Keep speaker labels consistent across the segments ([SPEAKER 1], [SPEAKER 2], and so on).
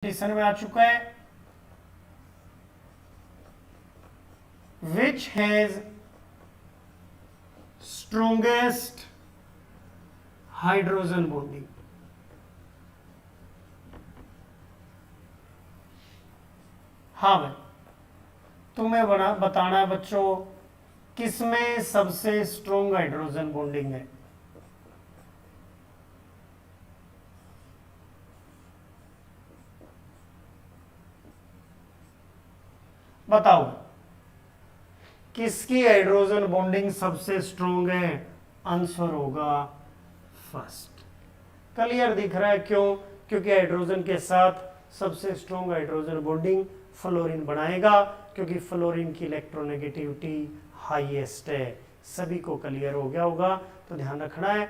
[SPEAKER 1] Condition में आ चुका है। Which has strongest hydrogen bonding. हाँ भाई, तुम्हें बताना है बच्चों किसमें सबसे स्ट्रोंग हाइड्रोजन बॉन्डिंग है। बताओ किसकी हाइड्रोजन बॉन्डिंग सबसे स्ट्रोंग है। आंसर होगा फर्स्ट। क्लियर दिख रहा है क्यों? क्योंकि हाइड्रोजन के साथ सबसे स्ट्रोंग हाइड्रोजन बॉन्डिंग फ्लोरीन बनाएगा, क्योंकि फ्लोरीन की इलेक्ट्रोनेगेटिविटी हाईएस्ट है। सभी को क्लियर हो गया होगा, तो ध्यान रखना है।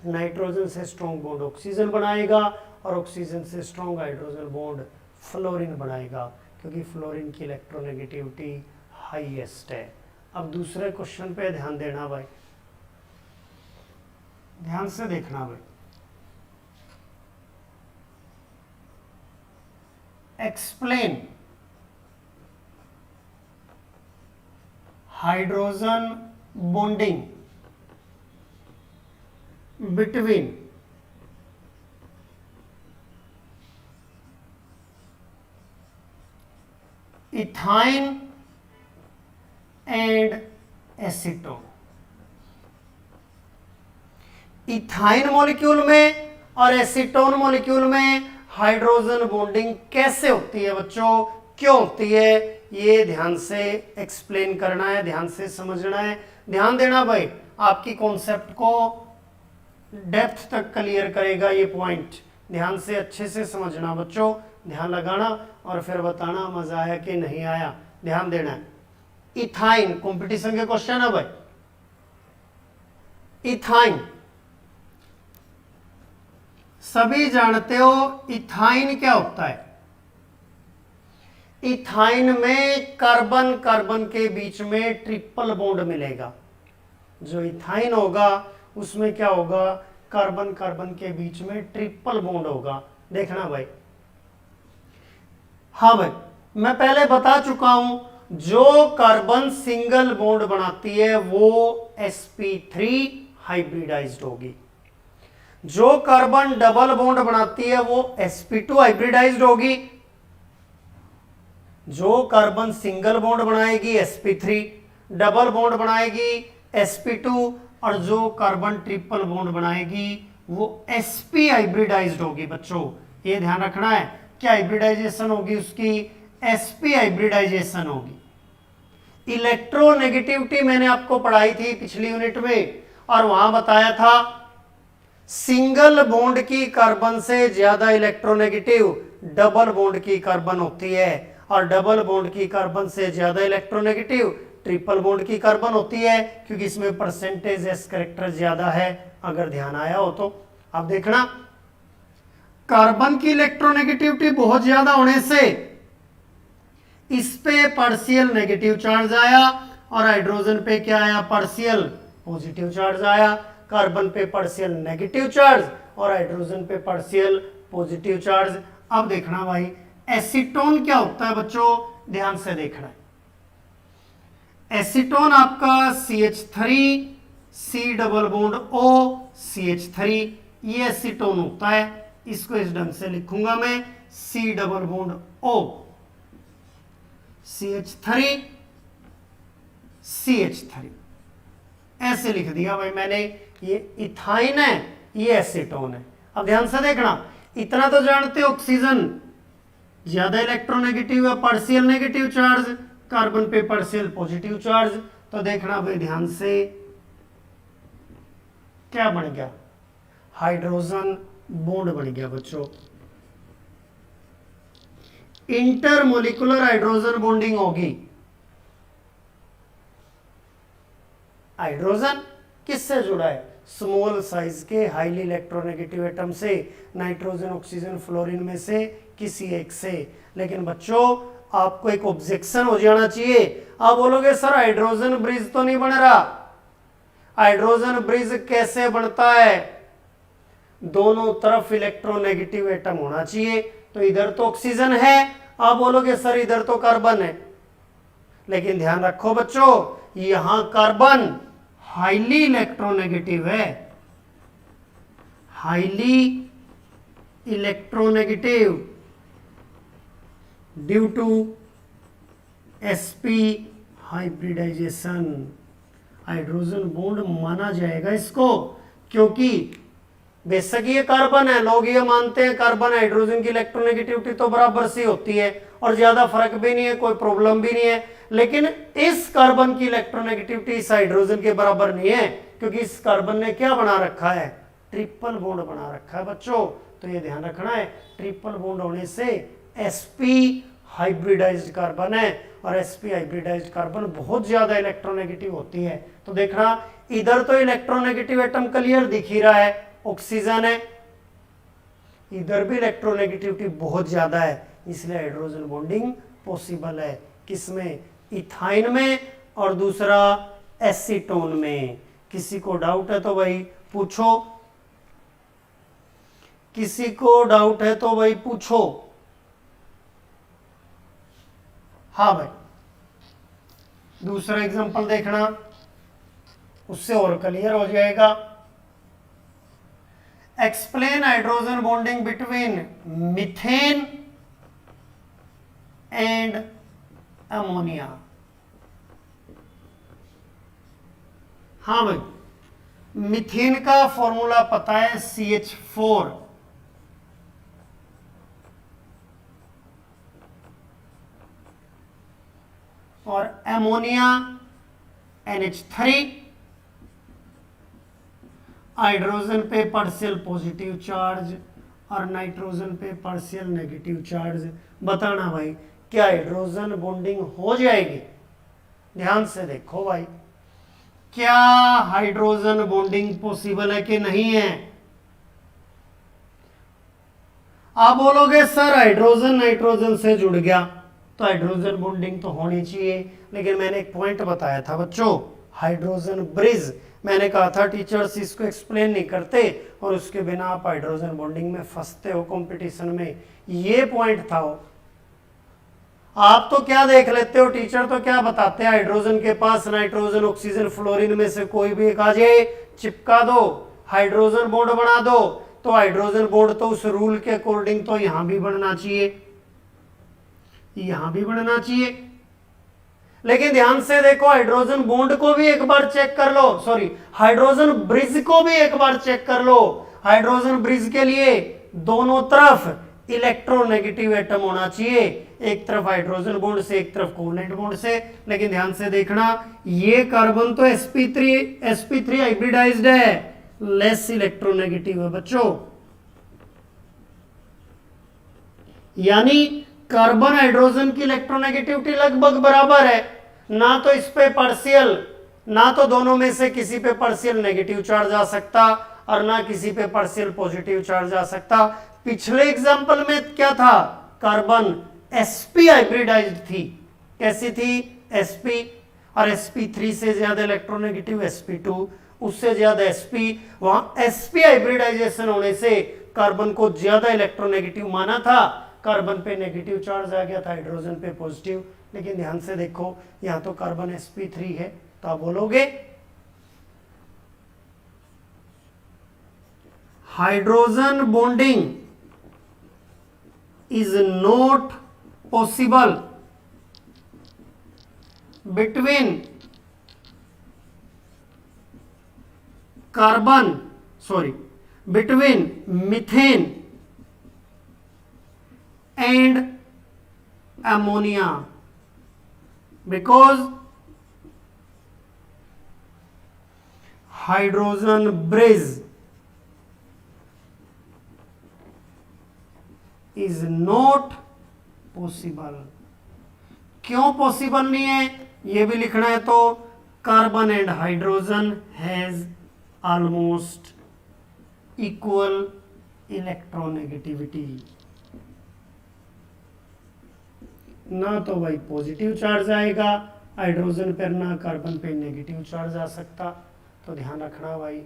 [SPEAKER 1] नाइट्रोजन से स्ट्रोंग बॉन्ड ऑक्सीजन बनाएगा और ऑक्सीजन से स्ट्रोंग हाइड्रोजन बॉन्ड फ्लोरीन बनाएगा, क्योंकि फ्लोरीन की इलेक्ट्रोनेगेटिविटी हाईएस्ट है। अब दूसरे क्वेश्चन पे ध्यान देना भाई, ध्यान से देखना भाई। Explain hydrogen bonding between ethyne and acetone. Ethyne molecule में और एसीटोन मॉलिक्यूल में हाइड्रोजन बॉन्डिंग कैसे होती है बच्चों, क्यों होती है, ये ध्यान से एक्सप्लेन करना है, ध्यान से समझना है। ध्यान देना भाई, आपकी कॉन्सेप्ट को डेप्थ तक क्लियर करेगा ये पॉइंट। ध्यान से अच्छे से समझना बच्चों, ध्यान लगाना और फिर बताना मजा आया कि नहीं आया। ध्यान देना है। इथाइन कंपटीशन के क्वेश्चन है भाई। इथाइन सभी जानते हो, इथाइन क्या होता है। इथाइन में कार्बन कार्बन के बीच में ट्रिपल बॉन्ड मिलेगा। जो इथाइन होगा उसमें क्या होगा, कार्बन कार्बन के बीच में ट्रिपल बॉन्ड होगा। देखना भाई। हाँ भाई, मैं पहले बता चुका हूं, जो कार्बन सिंगल बॉन्ड बनाती है वो sp3 हाइब्रिडाइज्ड होगी। जो कार्बन डबल बॉन्ड बनाती है वो sp2 हाइब्रिडाइज्ड होगी। जो कार्बन सिंगल बॉन्ड बनाएगी sp3, डबल बॉन्ड बनाएगी sp2, और जो कार्बन ट्रिपल बॉन्ड बनाएगी वो sp हाइब्रिडाइज्ड होगी। बच्चों ये ध्यान रखना है, क्या हाइब्रिडाइजेशन होगी उसकी, sp हाइब्रिडाइजेशन होगी। इलेक्ट्रोनेगेटिविटी मैंने आपको पढ़ाई थी पिछली यूनिट में, और वहां बताया था सिंगल बॉन्ड की कार्बन से ज्यादा इलेक्ट्रोनेगेटिव डबल बॉन्ड की कार्बन होती है, और डबल बॉन्ड की कार्बन से ज्यादा इलेक्ट्रोनेगेटिव ट्रिपल बॉन्ड की कार्बन होती है, क्योंकि इसमें परसेंटेज एस कैरेक्टर ज्यादा है, अगर ध्यान आया हो तो। अब देखना, कार्बन की इलेक्ट्रोनेगेटिविटी बहुत ज्यादा होने से इस पे पार्शियल नेगेटिव चार्ज आया, और हाइड्रोजन पे क्या आया, पार्शियल पॉजिटिव चार्ज आया। कार्बन पे पार्शियल नेगेटिव चार्ज और हाइड्रोजन पे पार्शियल पॉजिटिव चार्ज। अब देखना भाई, एसीटोन क्या होता है बच्चों, ध्यान से देखना है। एसीटोन आपका CH3 C double bond O CH3, ये एसीटोन होता है। इसको इस ढंग से लिखूंगा मैं, C double bond O CH3 CH3, ऐसे लिख दिया भाई मैंने। ये इथाइन है, ये एसीटोन है। अब ध्यान से देखना, इतना तो जानते हो ऑक्सीजन ज्यादा इलेक्ट्रोनेगेटिव है, पार्शियल नेगेटिव चार्ज, कार्बन पे पार्शियल पॉजिटिव चार्ज। तो देखना भाई ध्यान से, क्या बन गया, हाइड्रोजन बॉन्ड बन गया बच्चों। इंटरमोलिकुलर हाइड्रोजन बॉन्डिंग होगी। हाइड्रोजन किससे जुड़ा है, स्मॉल साइज के हाईली इलेक्ट्रोनेगेटिव एटम से, नाइट्रोजन ऑक्सीजन फ्लोरीन में से किसी एक से। लेकिन बच्चों आपको एक ऑब्जेक्शन हो जाना चाहिए। आप बोलोगे सर हाइड्रोजन ब्रिज तो नहीं बन रहा। हाइड्रोजन ब्रिज कैसे बनता है, दोनों तरफ इलेक्ट्रोनेगेटिव एटम होना चाहिए, तो इधर तो ऑक्सीजन है, आप बोलोगे सर इधर तो कार्बन है, लेकिन ध्यान रखो बच्चों यहां कार्बन हाईली इलेक्ट्रोनेगेटिव है, highly electronegative due to sp hybridization. Hydrogen bond माना जाएगा इसको, क्योंकि बेशक ये कार्बन है, लोग ये मानते हैं कार्बन हाइड्रोजन की इलेक्ट्रोनेगेटिविटी तो बराबर सी होती है और ज्यादा फर्क भी नहीं है, कोई प्रॉब्लम भी नहीं है, लेकिन इस कार्बन की इलेक्ट्रोनेगेटिविटी इस हाइड्रोजन के बराबर नहीं है, क्योंकि इस कार्बन ने क्या बना रखा है, ट्रिपल बॉन्ड बना रखा है बच्चों। तो ये ध्यान रखना है, ट्रिपल बॉन्ड होने से sp हाइब्रिडाइज्ड कार्बन है, और sp हाइब्रिडाइज्ड कार्बन बहुत ज्यादा इलेक्ट्रोनेगेटिव होती है। तो देखना इधर तो इलेक्ट्रोनेगेटिव एटम क्लियर दिख ही रहा है, ऑक्सीजन है, इधर भी इलेक्ट्रोनेगेटिविटी बहुत ज्यादा है, इसलिए हाइड्रोजन बॉन्डिंग पॉसिबल है, किसमें, इथाइन में, और दूसरा एसीटोन में। किसी को डाउट है तो भाई पूछो, किसी को डाउट है तो भाई पूछो। हाँ भाई, दूसरा एग्जांपल देखना, उससे और क्लियर हो जाएगा। Explain hydrogen bonding between methane and ammonia. हाँ भाई, मीथेन का फॉर्मूला पता है CH4, और एमोनिया NH3, हाइड्रोजन पे पार्शियल पॉजिटिव चार्ज और नाइट्रोजन पे पार्शियल नेगेटिव चार्ज। बताना भाई क्या हाइड्रोजन बॉन्डिंग हो जाएगी, ध्यान से देखो भाई, क्या हाइड्रोजन बॉन्डिंग पॉसिबल है कि नहीं है। आप बोलोगे सर हाइड्रोजन नाइट्रोजन से जुड़ गया तो हाइड्रोजन बॉन्डिंग तो होनी चाहिए, लेकिन मैंने एक पॉइंट बताया था बच्चों, हाइड्रोजन ब्रिज, मैंने कहा था टीचर्स इसको एक्सप्लेन नहीं करते और उसके बिना आप हाइड्रोजन बॉन्डिंग में फंसते हो कंपटीशन में, ये पॉइंट था वो। आप तो क्या देख लेते हो, टीचर तो क्या बताते हैं, हाइड्रोजन के पास नाइट्रोजन ऑक्सीजन फ्लोरीन में से कोई भी एक आ जाए, चिपका दो, हाइड्रोजन बॉन्ड बना दो, तो हाइड्रोजन बॉन्ड तो उस रूल के अकॉर्डिंग तो यहां भी बनना चाहिए, यहां भी बनना चाहिए। लेकिन ध्यान से देखो, हाइड्रोजन बॉन्ड को भी एक बार चेक कर लो, सॉरी हाइड्रोजन ब्रिज को भी एक बार चेक कर लो। हाइड्रोजन ब्रिज के लिए दोनों तरफ इलेक्ट्रोनेगेटिव एटम होना चाहिए, एक तरफ हाइड्रोजन बॉन्ड से एक तरफ कोवलेंट बॉन्ड से। लेकिन ध्यान से देखना, ये कार्बन तो sp3 हाइब्रिडाइज्ड है, लेस इलेक्ट्रोनेगेटिव है बच्चों, यानी कार्बन हाइड्रोजन की इलेक्ट्रोनेगेटिविटी लगभग बराबर है, ना तो इस पे पार्शियल, ना तो दोनों में से किसी पे पार्शियल नेगेटिव चार्ज आ सकता और ना किसी पे पार्शियल पॉजिटिव चार्ज आ सकता। पिछले एग्जांपल में क्या था, कार्बन sp हाइब्रिडाइज्ड थी, कैसी थी, sp, और sp3 से ज्यादा इलेक्ट्रोनेगेटिव sp2, उससे ज्यादा sp, वहां sp हाइब्रिडाइजेशन होने से कार्बन को ज्यादा इलेक्ट्रोनेगेटिव माना था, कार्बन पे नेगेटिव चार्ज आ गया था, हाइड्रोजन पे पॉजिटिव। लेकिन ध्यान से देखो, यहां तो कार्बन sp3 है, तो आप बोलोगे hydrogen bonding is not possible between between methane and ammonia because hydrogen bridge is not possible। क्यों पॉसिबल नहीं है ये भी लिखना है, तो carbon and hydrogen has almost equal electronegativity, ना तो भाई पॉजिटिव चार्ज आएगा हाइड्रोजन पर, ना कार्बन पे नेगेटिव चार्ज आ सकता। तो ध्यान रखना भाई,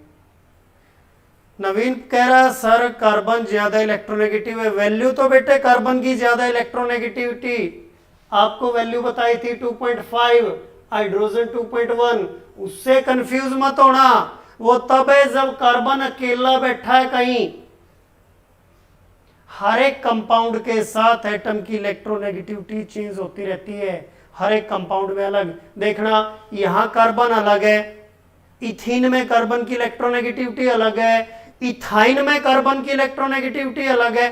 [SPEAKER 1] नवीन कह रहा है सर कार्बन ज्यादा इलेक्ट्रोनेगेटिव है। वैल्यू तो बेटे कार्बन की ज्यादा इलेक्ट्रोनेगेटिविटी आपको वैल्यू बताई थी 2.5, हाइड्रोजन 2.1। उससे कंफ्यूज मत होना, वो तब है जब कार्बन अकेला बैठा है कहीं। हर एक कंपाउंड के साथ एटम की इलेक्ट्रोनेगेटिविटी चेंज होती रहती है, हर एक कंपाउंड में अलग। देखना यहां कार्बन अलग है, इथीन में कार्बन की इलेक्ट्रोनेगेटिविटी अलग है, इथाइन में कार्बन की इलेक्ट्रोनेगेटिविटी अलग है।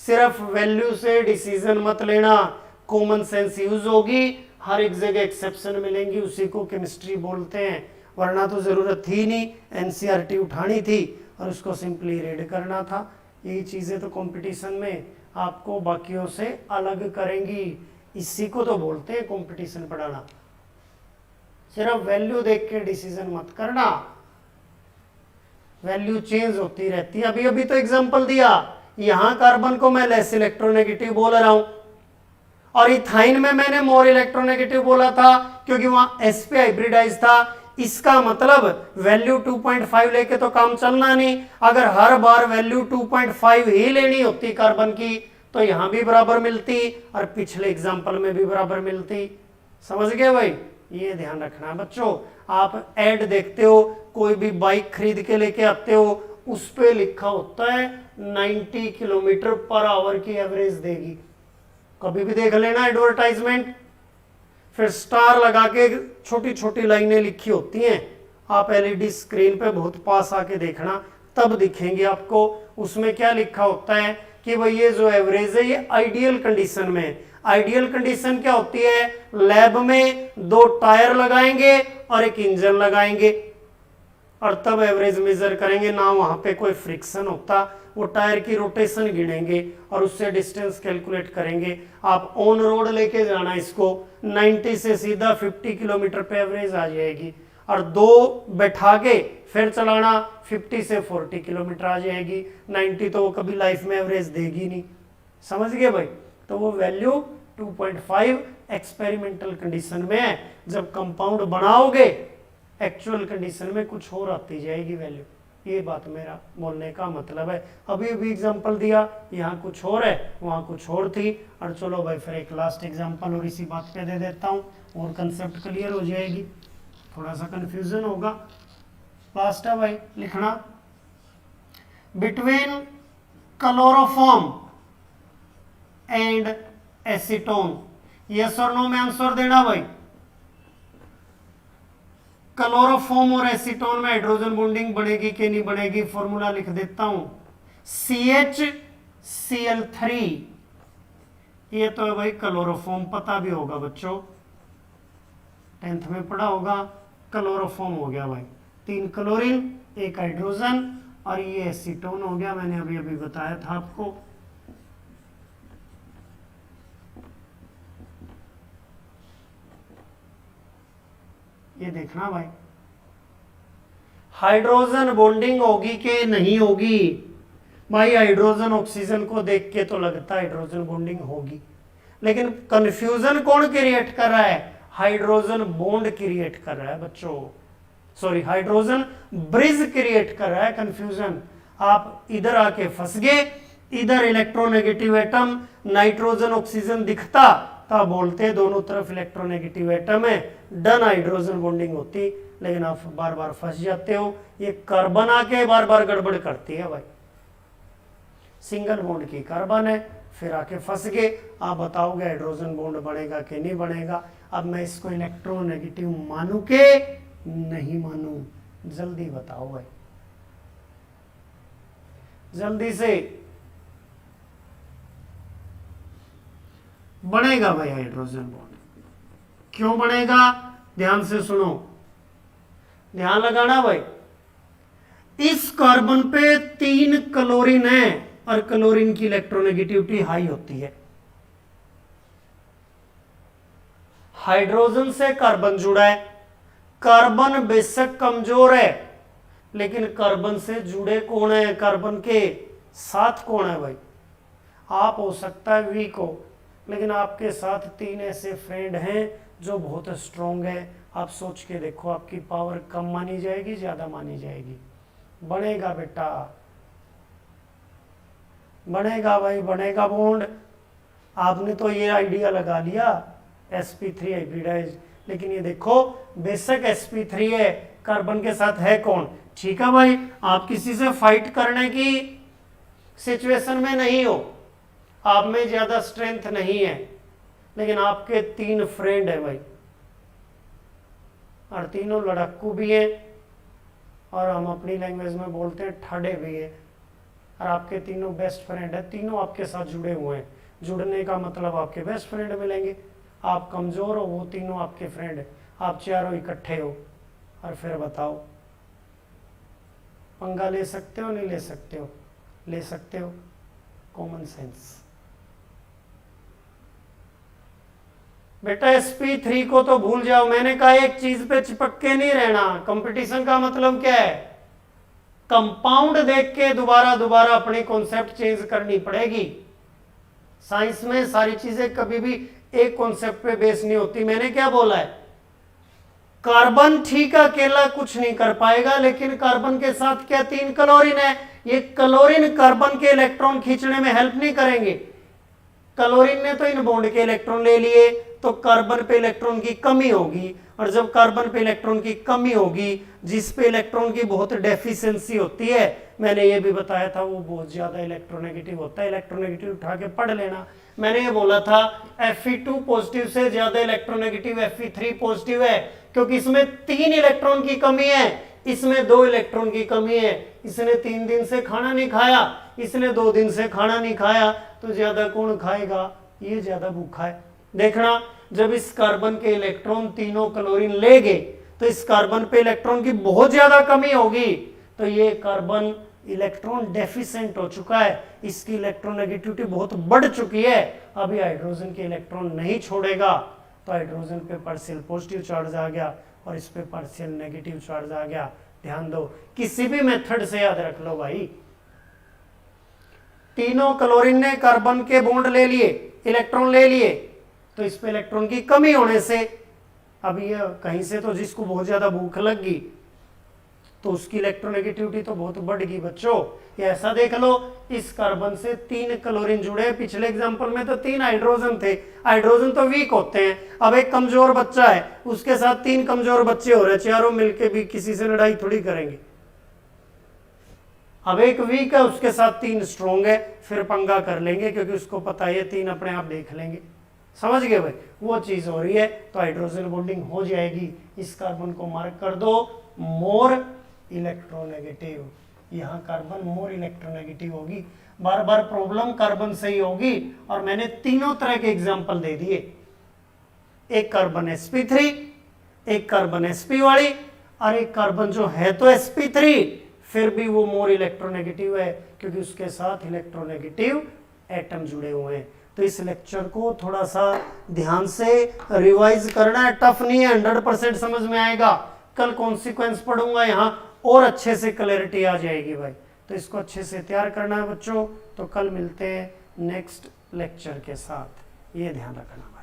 [SPEAKER 1] सिर्फ वैल्यू से डिसीजन मत लेना, कॉमन सेंस यूज होगी, हर एक जगह एक्सेप्शन मिलेंगी, उसी को केमिस्ट्री बोलते हैं। वरना तो जरूरत थी नहीं, एनसीईआरटी उठानी थी और उसको सिंपली रीड करना था। यही चीजें तो कंपटीशन में आपको बाकियों से अलग करेंगी, इसी को तो बोलते हैं कंपटीशन पढ़ाना। सिर्फ वैल्यू देख के डिसीजन मत करना, वैल्यू चेंज होती रहती है। अभी अभी तो एग्जांपल दिया, यहां कार्बन को मैं लेस इलेक्ट्रोनेगेटिव बोल रहा हूं और इथाइन में मैंने मोर इलेक्ट्रोनेगेटिव बोला था क्योंकि वहां sp हाइब्रिडाइज था। इसका मतलब वैल्यू 2.5 लेके तो काम चलना नहीं। अगर हर बार वैल्यू 2.5 ही लेनी होती कार्बन की तो यहां भी बराबर मिलती और पिछले एग्जांपल में भी बराबर मिलती। समझ गए भाई, ये ध्यान रखना है बच्चों। आप ऐड देखते हो, कोई भी बाइक खरीद के लेके आते हो, उस पे लिखा होता है 90 किलोमीटर पर आवर की एवरेज देगी। कभी भी देख लेना एडवर्टाइजमेंट, फिर स्टार लगा के छोटी छोटी लाइनें लिखी होती हैं। आप एलईडी स्क्रीन पे बहुत पास आके देखना, तब दिखेंगे आपको। उसमें क्या लिखा होता है कि भाई ये जो एवरेज है ये आइडियल कंडीशन में। आइडियल कंडीशन क्या होती है, लैब में 2 टायर लगाएंगे और एक इंजन लगाएंगे और तब एवरेज मेजर करेंगे ना, वहां पे कोई फ्रिक्शन होता। वो टायर की रोटेशन गिनेंगे और उससे डिस्टेंस कैलकुलेट करेंगे। आप ऑन रोड लेके जाना इसको, 90 से सीधा 50 किलोमीटर पे एवरेज आ जाएगी और 2 बैठा के फिर चलाना 50 से 40 किलोमीटर आ जाएगी। 90 तो वो कभी लाइफ में एवरेज देगी नहीं। समझ गए भाई, तो वो वैल्यू 2.5 एक्सपेरिमेंटल कंडीशन में है। जब कंपाउंड बनाओगे एक्चुअल कंडीशन में कुछ और आती जाएगी वैल्यू। ये बात मेरा बोलने का मतलब है। अभी अभी एग्जांपल दिया, यहाँ कुछ और है वहाँ कुछ और थी। और चलो भाई फिर एक लास्ट एग्जांपल और इसी बात पे दे देता हूँ और कंसेप्ट क्लियर हो जाएगी, थोड़ा सा कंफ्यूजन होगा। लास्ट है भाई लिखना, between chloroform and acetone. Yes और नो में आंसर देना भाई। क्लोरोफॉर्म और एसीटोन में हाइड्रोजन बॉन्डिंग बनेगी कि नहीं बनेगी, फॉर्मूला लिख देता हूं, CHCl3। ये तो है भाई क्लोरोफॉर्म, पता भी होगा बच्चों, 10th में पढ़ा होगा। क्लोरोफॉर्म हो गया भाई, 3 क्लोरीन 1 हाइड्रोजन और ये एसीटोन हो गया, मैंने अभी अभी बताया था आपको। ये देखना भाई, हाइड्रोजन बॉन्डिंग होगी कि नहीं होगी। भाई हाइड्रोजन ऑक्सीजन को देख के तो लगता है हाइड्रोजन बॉन्डिंग होगी, लेकिन कंफ्यूजन कौन क्रिएट कर रहा है, हाइड्रोजन बॉन्ड क्रिएट कर रहा है बच्चों। सॉरी, हाइड्रोजन ब्रिज क्रिएट कर रहा है कंफ्यूजन। आप इधर आके फंस गए, इधर इलेक्ट्रोनेगेटिव एटम नाइट्रोजन ऑक्सीजन दिखता तब बोलते दोनों तरफ इलेक्ट्रोनेगेटिव एटम है, डन हाइड्रोजन बॉन्डिंग होती। लेकिन आप बार बार फंस जाते हो, ये कार्बन आके बार बार गड़बड़ करती है भाई। सिंगल बॉन्ड की कार्बन है, फिर आके फंस गए। आप बताओगे हाइड्रोजन बॉन्ड बनेगा कि नहीं बनेगा। अब मैं इसको इलेक्ट्रोनेगेटिव मानू के नहीं मानू, जल्दी बताओ भाई, जल्दी से। बनेगा भाई हाइड्रोजन बॉन्ड, क्यों बनेगा, ध्यान से सुनो, ध्यान लगाना भाई। इस कार्बन पे 3 क्लोरीन है और क्लोरीन की इलेक्ट्रोनेगेटिविटी हाई होती है। हाइड्रोजन से कार्बन जुड़ा है, कार्बन बेशक कमजोर है लेकिन कार्बन से जुड़े कौन है, कार्बन के साथ कौन है भाई। आप हो सकता है वीक हो, लेकिन आपके साथ 3 ऐसे फ्रेंड हैं जो बहुत स्ट्रॉन्ग है। आप सोच के देखो, आपकी पावर कम मानी जाएगी ज्यादा मानी जाएगी, बनेगा बेटा, बनेगा भाई, बनेगा बॉन्ड। आपने तो ये आइडिया लगा लिया sp3 हाइब्रिडाइज, लेकिन ये देखो बेशक sp3 है, कार्बन के साथ है कौन? ठीक है भाई, आप किसी से फाइट करने की सिचुएशन में नहीं हो, आप में ज्यादा स्ट्रेंथ नहीं है, लेकिन आपके 3 फ्रेंड है भाई, और तीनों लड़क्कू भी हैं, और हम अपनी लैंग्वेज में बोलते हैं ठड़े भी है, और आपके तीनों बेस्ट फ्रेंड है, तीनों आपके साथ जुड़े हुए हैं। जुड़ने का मतलब आपके बेस्ट फ्रेंड मिलेंगे। आप कमजोर हो, वो तीनों आपके फ्रेंड है, आप चारों इकट्ठे हो, और फिर बताओ पंगा ले सकते हो नहीं ले सकते हो? ले सकते हो, कॉमन सेंस। बेटा sp3 को तो भूल जाओ, मैंने कहा एक चीज पे चिपक के नहीं रहना। कंपटीशन का मतलब क्या है? कंपाउंड देख के दोबारा दोबारा अपनी कॉन्सेप्ट चेंज करनी पड़ेगी। साइंस में सारी चीजें कभी भी एक कॉन्सेप्ट पे बेस नहीं होती। मैंने क्या बोला है? कार्बन ठीक अकेला कुछ नहीं कर पाएगा, लेकिन कार्बन के साथ क्या 3 क्लोरीन है, ये क्लोरीन कार्बन के इलेक्ट्रॉन खींचने में हेल्प नहीं करेंगे। क्लोरीन ने तो इन बॉन्ड के इलेक्ट्रॉन ले लिए, तो कार्बन पे इलेक्ट्रॉन की कमी होगी, और जब कार्बन पे इलेक्ट्रॉन की कमी होगी, जिस पे इलेक्ट्रॉन की बहुत डेफिशिएंसी होती है, मैंने ये भी बताया था, वो बहुत ज्यादा इलेक्ट्रोनेगेटिव होता है। इलेक्ट्रोनेगेटिव उठा के पढ़ लेना। मैंने ये बोला था Fe2 पॉजिटिव से ज्यादा इलेक्ट्रोनेगेटिव Fe3 पॉजिटिव है, क्योंकि इसमें 3 इलेक्ट्रॉन की कमी है, इसमें 2 इलेक्ट्रॉन की कमी है। इसने 3 दिन से खाना नहीं खाया, इसने 2 दिन से खाना नहीं खाया, तो ज्यादा कौन खाएगा? ये ज्यादा भूखा है। देखना, जब इस कार्बन के इलेक्ट्रॉन तीनों क्लोरीन ले गए, तो इस कार्बन पे इलेक्ट्रॉन की बहुत ज्यादा कमी होगी, तो ये कार्बन इलेक्ट्रॉन डेफिशिएंट हो चुका है, इसकी इलेक्ट्रोनेगेटिविटी बहुत बढ़ चुकी है। अभी हाइड्रोजन के इलेक्ट्रॉन नहीं छोड़ेगा, तो हाइड्रोजन पे पार्शियल पॉजिटिव चार्ज आ गया, और इस पे पार्शियल नेगेटिव चार्ज आ गया। ध्यान दो, किसी भी मेथड से याद रख लो भाई, तीनों क्लोरीन ने कार्बन के बॉन्ड ले लिए, इलेक्ट्रॉन ले लिए, तो इस पे इलेक्ट्रॉन की कमी होने से, अब ये कहीं से तो जिसको बहुत ज्यादा भूख लग गई, तो उसकी इलेक्ट्रोनेगेटिविटी तो बहुत बढ़ गई बच्चों। ये ऐसा देख लो, इस कार्बन से 3 क्लोरीन जुड़े, पिछले एग्जांपल में तो 3 हाइड्रोजन थे। हाइड्रोजन तो वीक होते हैं। अब एक कमजोर बच्चा है, उसके साथ 3 कमजोर बच्चे हो रहे, चारों मिलके भी किसी से लड़ाई थोड़ी करेंगे। अब एक वीक है, उसके साथ 3 स्ट्रॉन्ग है, फिर पंगा कर लेंगे, क्योंकि उसको पता है 3 अपने आप देख लेंगे। समझ गए भाई? वो चीज हो रही है, तो हाइड्रोजन बॉन्डिंग हो जाएगी। इस कार्बन को मार्क कर दो मोर इलेक्ट्रोनेगेटिव, यहाँ कार्बन मोर इलेक्ट्रोनेगेटिव होगी। बार बार प्रॉब्लम कार्बन से ही होगी, और मैंने तीनों तरह के एग्जांपल दे दिए। एक कार्बन sp3, एक कार्बन sp वाली, और एक कार्बन जो है तो sp3, फिर भी वो मोर इलेक्ट्रोनेगेटिव है, क्योंकि उसके साथ इलेक्ट्रोनेगेटिव एटम जुड़े हुए हैं। तो इस लेक्चर को थोड़ा सा ध्यान से रिवाइज करना है, टफ नहीं है, 100% समझ में आएगा। कल कॉन्सिक्वेंस पढ़ूंगा, यहाँ और अच्छे से क्लैरिटी आ जाएगी भाई। तो इसको अच्छे से तैयार करना है बच्चों। तो कल मिलते हैं नेक्स्ट लेक्चर के साथ, ये ध्यान रखना।